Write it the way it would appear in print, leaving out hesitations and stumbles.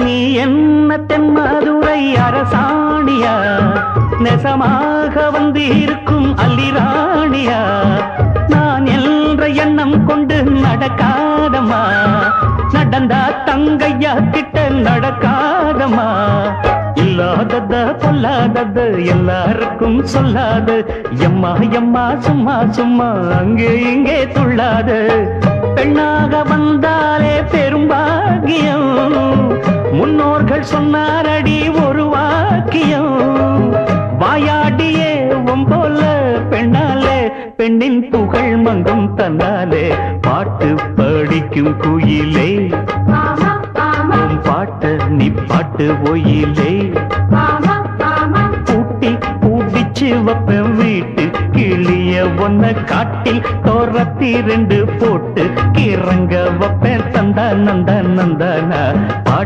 நீ என்ன தென்மதுரை அரசாணியா, நெசமாக வந்து இருக்கும் அல்லிராணியா, நான் என்ற எண்ணம் கொண்டு நடக்காதம்மா, நடந்தா தங்கையா கிட்ட நடக்காதம்மா. இல்லாதத பொல்லாதது எல்லாருக்கும் சொல்லாது, எம்மா எம்மா சும்மா சும்மா அங்கே இங்கே துள்ளாது. பெண்ணாக வந்தாலே பெரும்பாகியம், முன்னோர்கள் சொன்னாரடி ஒரு வாக்கியம். வாயாடியே போல பெண்ணாலே பெண்ணின் புகழ் மங்கும் தன்னாலே. பாட்டு படிக்கும் குயிலே பாட்ட நீ பாட்டு ஒயிலே, பூட்டி பூட்டிச்சு வப்பேன் வீட்டு கிளிய ஒன்ன காட்டில் தோரத்தி 2 போட்டு கிறங்க வப்பேன் தந்தா நந்தா நந்தானா. பாட்டு